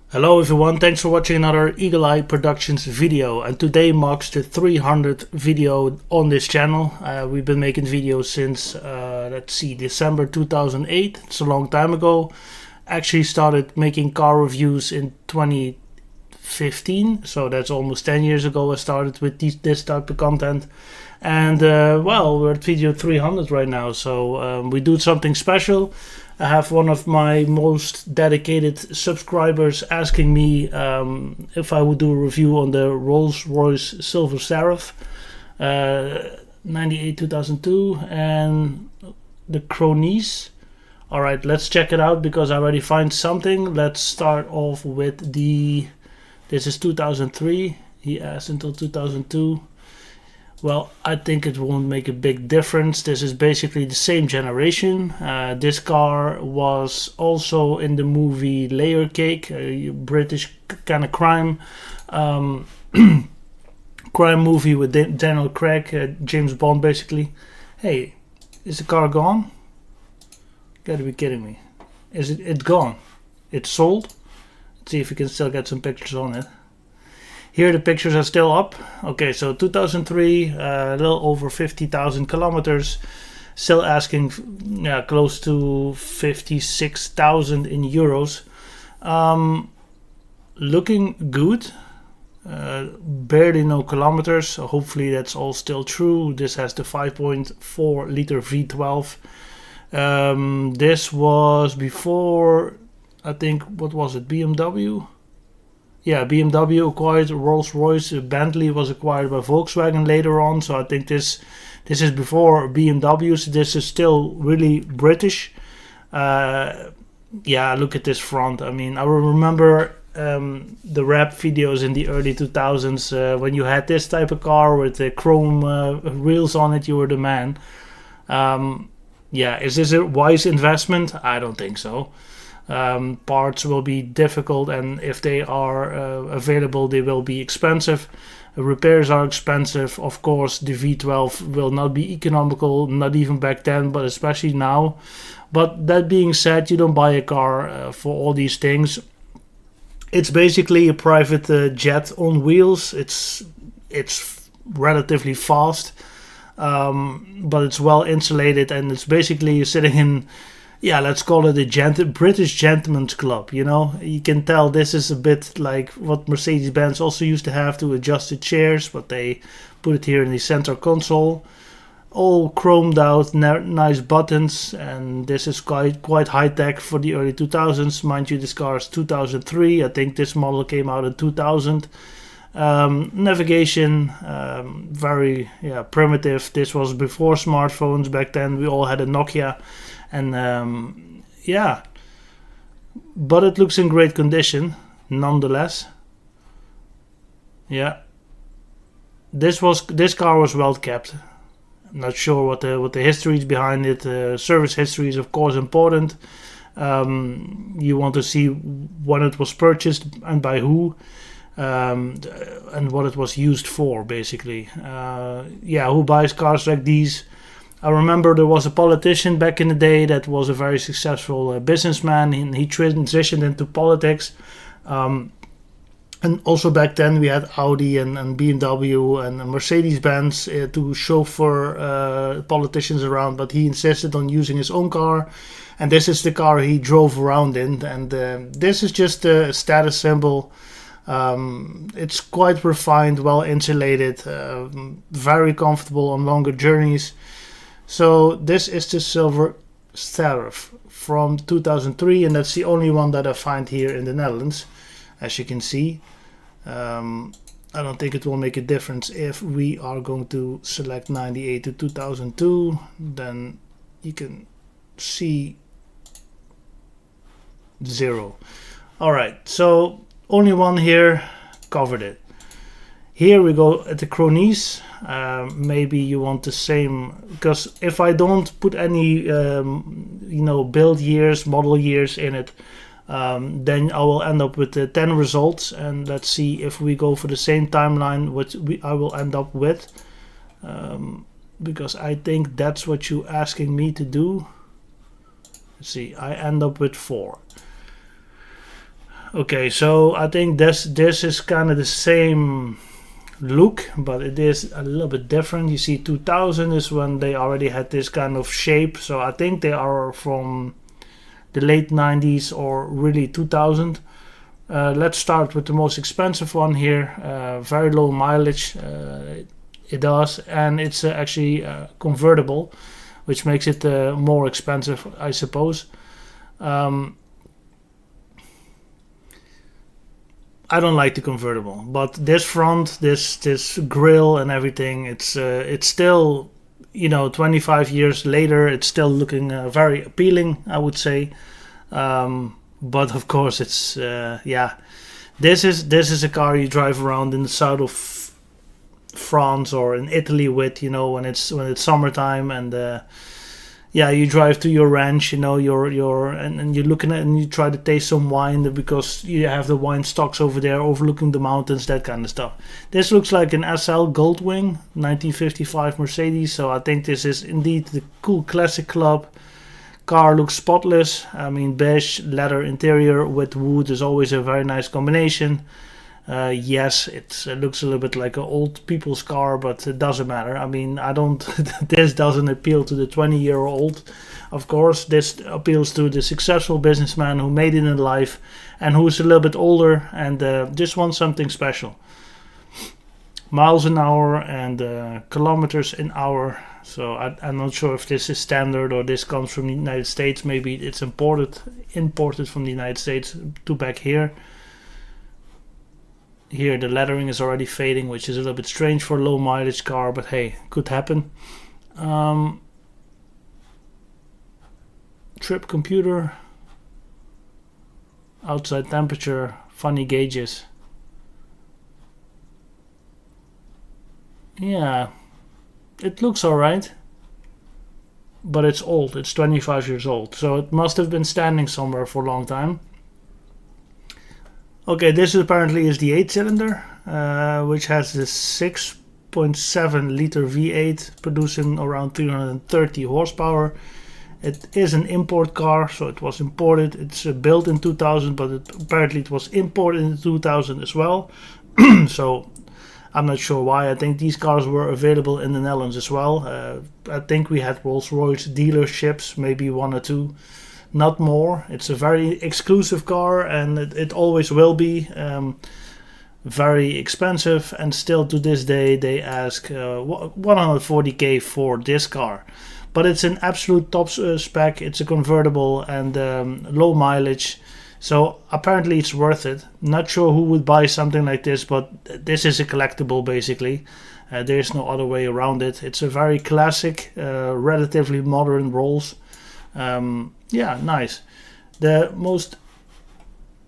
Hello everyone, thanks for watching another Eagle Eye Productions video, and today marks the 300th video on this channel. We've been making videos since, let's see, December 2008, it's a long time ago. Actually started making car reviews in 2015, so that's almost 10 years ago I started with this type of content. And well, we're at video 300 right now, so we do something special. I have one of my most dedicated subscribers asking me if I would do a review on the Rolls-Royce Silver Seraph 98 2002 and the Corniche. Alright, let's check it out because I already find something. Let's start off with this is 2003, he asked until 2002. Well, I think it won't make a big difference. This is basically the same generation. This car was also in the movie Layer Cake, a British kind of crime crime movie with Daniel Craig, James Bond basically. Hey, is the car gone? Gotta be kidding me. Is it gone? It's sold? Let's see if we can still get some pictures on it. Here the pictures are still up. Okay, so 2003, a little over 50,000 kilometers. Still asking, yeah, close to 56,000 in euros. Looking good. Barely no kilometers, so hopefully that's all still true. This has the 5.4 liter V12. This was before, I think, what was it, BMW? Yeah, BMW acquired Rolls-Royce. Bentley was acquired by Volkswagen later on. So I think this is before BMW. So this is still really British. Yeah, look at this front. I mean, I remember the rap videos in the early 2000s. When you had this type of car with the chrome wheels on it, you were the man. Yeah, is this a wise investment? I don't think so. Parts will be difficult, and if they are available, they will be expensive. Repairs are expensive. Of course, the V12 will not be economical, not even back then, but especially now. But that being said, you don't buy a car for all these things. It's basically a private jet on wheels. It's relatively fast, but it's well insulated, and it's basically sitting in, yeah, let's call it a British gentleman's club, you know. You can tell this is a bit like what Mercedes-Benz also used to have to adjust the chairs, but they put it here in the center console. All chromed out, nice buttons, and this is quite high-tech for the early 2000s. Mind you, this car is 2003. I think this model came out in 2000. Navigation, very primitive. This was before smartphones. Back then we all had a Nokia. And yeah, but it looks in great condition nonetheless. Yeah, this car was well kept. I'm not sure what the history is behind it. Service history is of course important. You want to see when it was purchased and by who, and what it was used for basically. Yeah, who buys cars like these? I remember there was a politician back in the day that was a very successful businessman, and he transitioned into politics. And also back then we had Audi and BMW and Mercedes-Benz to chauffeur politicians around, but he insisted on using his own car, and this is the car he drove around in. And this is just a status symbol. It's quite refined, well insulated, very comfortable on longer journeys. So this is the Silver Seraph from 2003, and that's the only one that I find here in the Netherlands, as you can see. I don't think it will make a difference if we are going to select 98 to 2002. Then you can see 0. Alright, so only one here, covered it. Here we go at the Corniche. Maybe you want the same, because if I don't put any build years, model years in it, then I will end up with the 10 results, and let's see if we go for the same timeline what I will end up with, because I think that's what you're asking me to do. Let's see, I end up with 4. Okay, so I think this is kind of the same look, but it is a little bit different. You see, 2000 is when they already had this kind of shape, so I think they are from the late 90s or really 2000. Let's start with the most expensive one here. Very low mileage it does, and it's actually convertible, which makes it more expensive, I suppose. I don't like the convertible, but this front, this grille and everything, it's still, 25 years later, it's still looking very appealing, I would say. But of course, it's This is a car you drive around in the south of France or in Italy with, when it's summertime, and you drive to your ranch, and you're looking at, and you try to taste some wine because you have the wine stocks over there overlooking the mountains, that kind of stuff. This looks like an SL Goldwing 1955 Mercedes, so I think this is indeed the cool classic club. Car looks spotless. I mean, beige leather interior with wood is always a very nice combination. Yes, it looks a little bit like an old people's car, but it doesn't matter. I mean, this doesn't appeal to the 20-year-old. Of course, this appeals to the successful businessman who made it in life and who's a little bit older and just wants something special. Miles an hour and kilometers an hour. So I'm not sure if this is standard or this comes from the United States. Maybe it's imported from the United States to back here. Here the lettering is already fading, which is a little bit strange for a low mileage car, but hey, could happen. Trip computer, outside temperature, funny gauges. Yeah, it looks alright, but it's old. It's 25 years old, so it must have been standing somewhere for a long time. Okay, this apparently is the 8-cylinder, which has the 6.7 liter V8 producing around 330 horsepower. It is an import car, so it was imported. It's built in 2000, but apparently it was imported in 2000 as well. So I'm not sure why. I think these cars were available in the Netherlands as well. I think we had Rolls-Royce dealerships, maybe one or two. Not more. It's a very exclusive car, and it always will be. Very expensive, and still to this day they ask 140k for this car. But it's an absolute top spec. It's a convertible and low mileage, so apparently it's worth it. Not sure who would buy something like this, but this is a collectible basically. There's no other way around it. It's a very classic, relatively modern Rolls. Yeah, nice. The most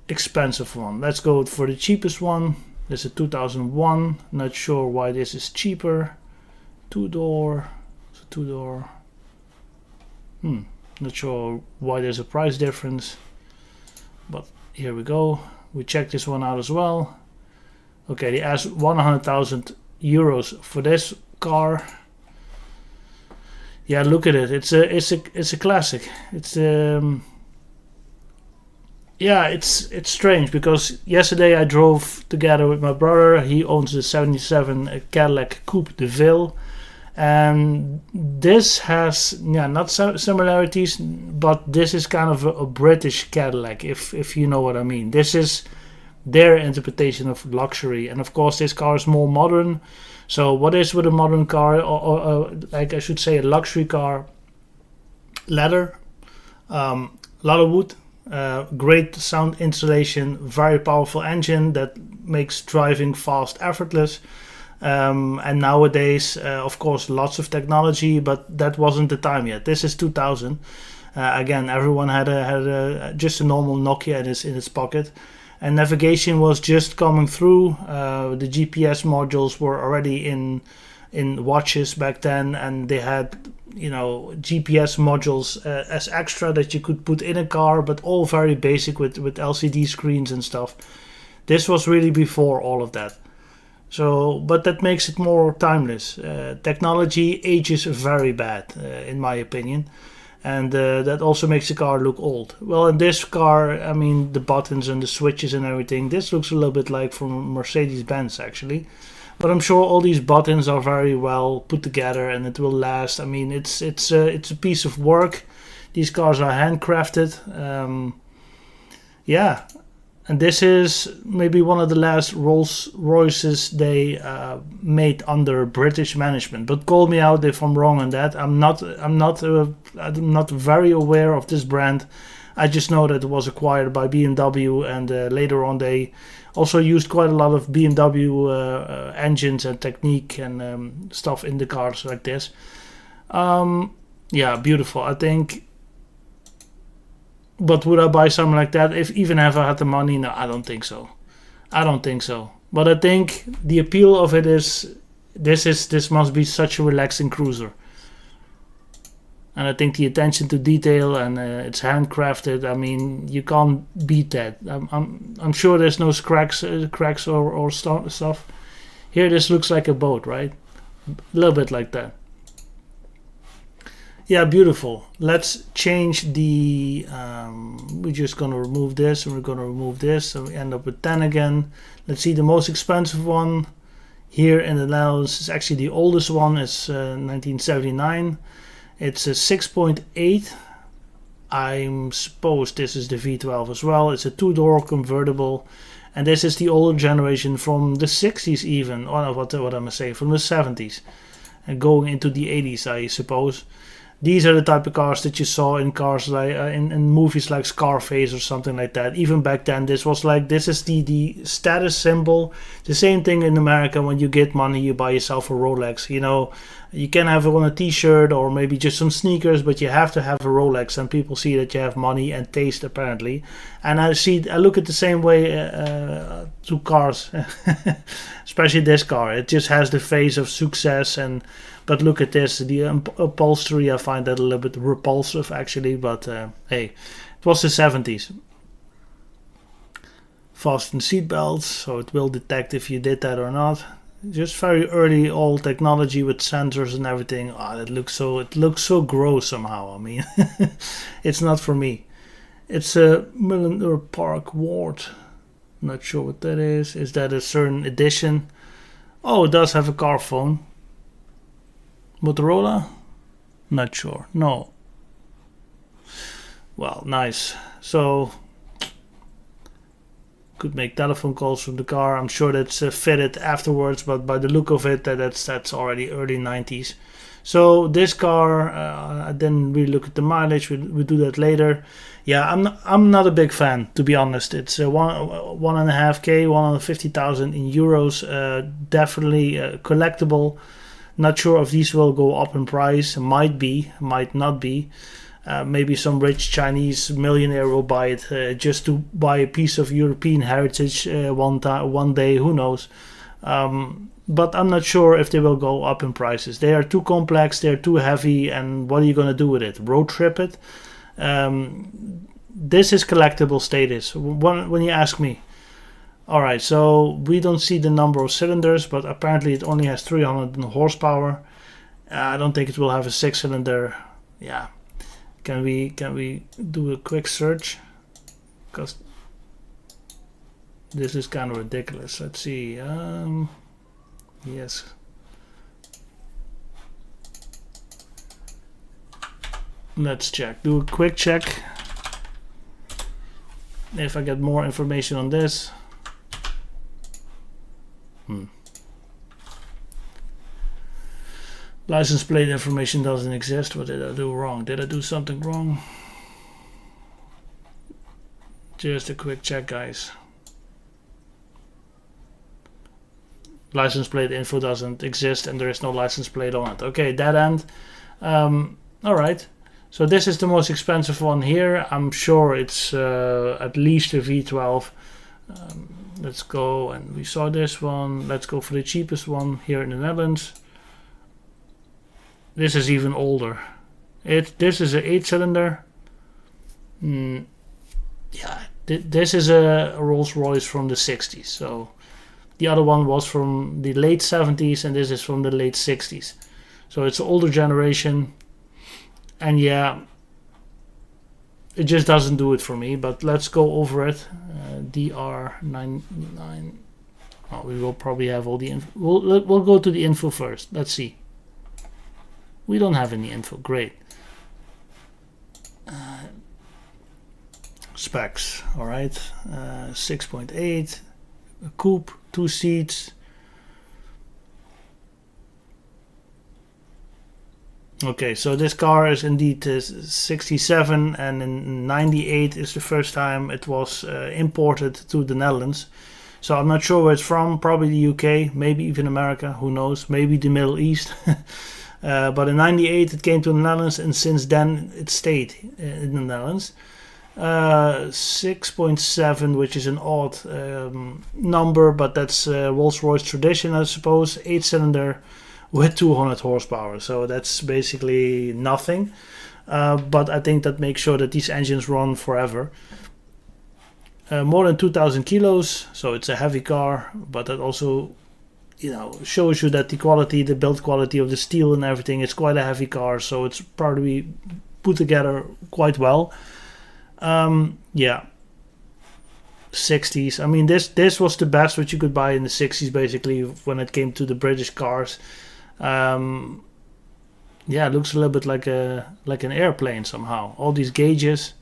expensive one. Let's go for the cheapest one. This is a 2001. Not sure why this is cheaper. Two-door. Not sure why there's a price difference. But here we go. We check this one out as well. Okay, they asked 100,000 euros for this car. Yeah, look at it. It's a classic. It's it's strange because yesterday I drove together with my brother. He owns a 77 Cadillac Coupe de Ville, and this has not similarities, but this is kind of a British Cadillac, if you know what I mean. This is their interpretation of luxury, and of course this car is more modern. So what is with a modern car, or like I should say a luxury car? Leather, a lot of wood, great sound insulation, very powerful engine that makes driving fast effortless. And nowadays, of course, lots of technology, but that wasn't the time yet. This is 2000. Again, everyone had just a normal Nokia in its pocket. And navigation was just coming through. The GPS modules were already in watches back then, and they had GPS modules as extra that you could put in a car, but all very basic with LCD screens and stuff. This was really before all of that. So, but that makes it more timeless. Technology ages very bad, in my opinion. and that also makes the car look old. Well, in this car, I mean, the buttons and the switches and everything, this looks a little bit like from Mercedes-Benz actually. But I'm sure all these buttons are very well put together and it will last. I mean, it's a piece of work. These cars are handcrafted. Yeah, and this is maybe one of the last Rolls-Royces they made under British management. But call me out if I'm wrong on that. I'm not very aware of this brand. I just know that it was acquired by BMW, and later on they also used quite a lot of BMW engines and technique and stuff in the cars like this. Yeah, beautiful. I think. But would I buy something like that if I had the money? No, I don't think so. I don't think so. But I think the appeal of it is this must be such a relaxing cruiser. And I think the attention to detail and it's handcrafted. I mean, you can't beat that. I'm sure there's no cracks or stuff. Here, this looks like a boat, right? A little bit like that. Yeah, beautiful. Let's change the. We're just gonna remove this, and we're gonna remove this, and we end up with 10 again. Let's see the most expensive one here in the Netherlands. It's actually the oldest one. It's 1979. It's a 6.8. I suppose this is the V12 as well. It's a two-door convertible, and this is the older generation from the 60s even. Or what am I saying? From the 70s, and going into the 80s, I suppose. These are the type of cars that you saw in cars like in movies like Scarface or something like that. Even back then, this was like, this is the status symbol. The same thing in America. When you get money, you buy yourself a Rolex. You know, you can have it on a t-shirt or maybe just some sneakers, but you have to have a Rolex, and people see that you have money and taste apparently. And I look at the same way to cars, especially this car. It just has the face of success. But look at this, the upholstery, I find that a little bit repulsive actually, but hey, it was the 70s. Fasten seatbelts, so it will detect if you did that or not. Just very early old technology with sensors and everything. Oh, it looks so gross somehow. I mean, it's not for me. It's a Miller Park Ward. Not sure what that is. Is that a certain edition? Oh, it does have a car phone. Motorola? Not sure. No. Well, nice. So could make telephone calls from the car. I'm sure that's fitted afterwards, but by the look of it, that's already early 90s. So this car, I didn't really look at the mileage. We'll do that later. Yeah, I'm not a big fan, to be honest. It's 1.5K, 150,000 in euros. Definitely collectible. Not sure if these will go up in price. Might be, might not be. Maybe some rich Chinese millionaire will buy it just to buy a piece of European heritage one day. Who knows? But I'm not sure if they will go up in prices. They are too complex. They're too heavy. And what are you going to do with it? Road trip it? This is collectible status. When you ask me. Alright, so we don't see the number of cylinders, but apparently it only has 300 horsepower. I don't think it will have a 6-cylinder. Yeah. Can we do a quick search? Because this is kind of ridiculous. Let's see. Yes. Let's check. Do a quick check. If I get more information on this. License plate information doesn't exist. What did I do wrong? Did I do something wrong? Just a quick check, guys. License plate info doesn't exist and there is no license plate on it. Okay, dead end. Alright. So this is the most expensive one here. I'm sure it's at least a V12. Let's go, and we saw this one. Let's go for the cheapest one here in the Netherlands. This is even older. This is an 8-cylinder. Yeah, this is a Rolls-Royce from the 60s. So the other one was from the late 70s, and this is from the late 60s. So it's an older generation. And yeah, it just doesn't do it for me. But let's go over it. DR99. Oh, we will probably have all the info. We'll go to the info first. Let's see. We don't have any info. Great. Specs. All right. 6.8. A coupe. 2 seats. Okay, so this car is indeed 67, and in 98 is the first time it was imported to the Netherlands. So I'm not sure where it's from, probably the UK, maybe even America, who knows, maybe the Middle East. But in 98 it came to the Netherlands, and since then it stayed in the Netherlands. 6.7, which is an odd number, but that's Rolls-Royce tradition, I suppose. 8-cylinder with 200 horsepower, so that's basically nothing. But I think that makes sure that these engines run forever. More than 2,000 kilos, so it's a heavy car, but that also, you know, shows you that the quality, the build quality of the steel and everything, it's quite a heavy car, so it's probably put together quite well. Yeah, 60s. I mean, this was the best what you could buy in the 60s, basically, when it came to the British cars. Yeah, it looks a little bit like an airplane somehow. All these gauges.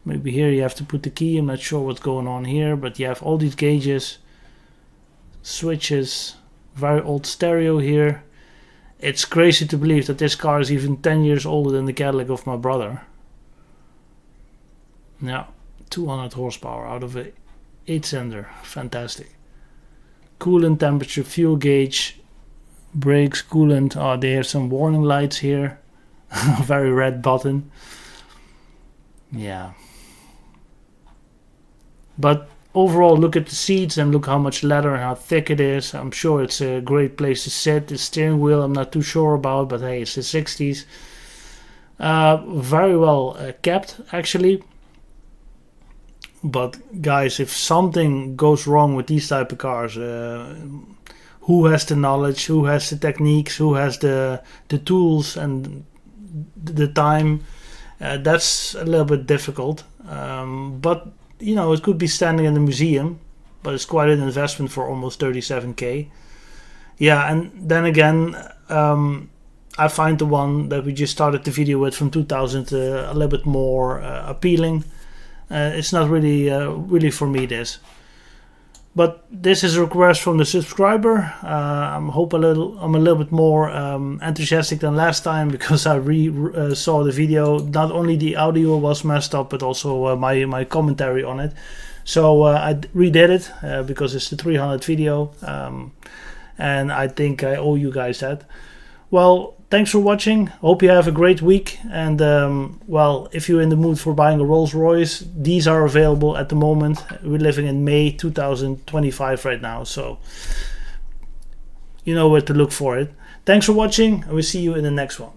Maybe here you have to put the key. I'm not sure what's going on here, but you have all these gauges, switches, very old stereo here. It's crazy to believe that this car is even 10 years older than the Cadillac of my brother. Yeah, 200 horsepower out of a 8-cylinder. Fantastic. Coolant temperature, fuel gauge, brakes, coolant. Oh, they have some warning lights here. Very red button. Yeah. But overall, look at the seats and look how much leather and how thick it is. I'm sure it's a great place to sit. The steering wheel I'm not too sure about, but hey, it's the 60s. Very well kept, actually. But guys, if something goes wrong with these type of cars, who has the knowledge, who has the techniques, who has the tools and the time? That's a little bit difficult. But you know, it could be standing in the museum, but it's quite an investment for almost 37k. Yeah, and then again, I find the one that we just started the video with from 2000 a little bit more appealing. It's not really for me, this. But this is a request from the subscriber. I'm a little bit more enthusiastic than last time, because I saw the video. Not only the audio was messed up, but also my commentary on it. So I redid it because it's the 300 video, and I think I owe you guys that. Well, thanks for watching. Hope you have a great week. And well, if you're in the mood for buying a Rolls-Royce, these are available at the moment. We're living in May 2025 right now, so you know where to look for it. Thanks for watching, and we'll see you in the next one.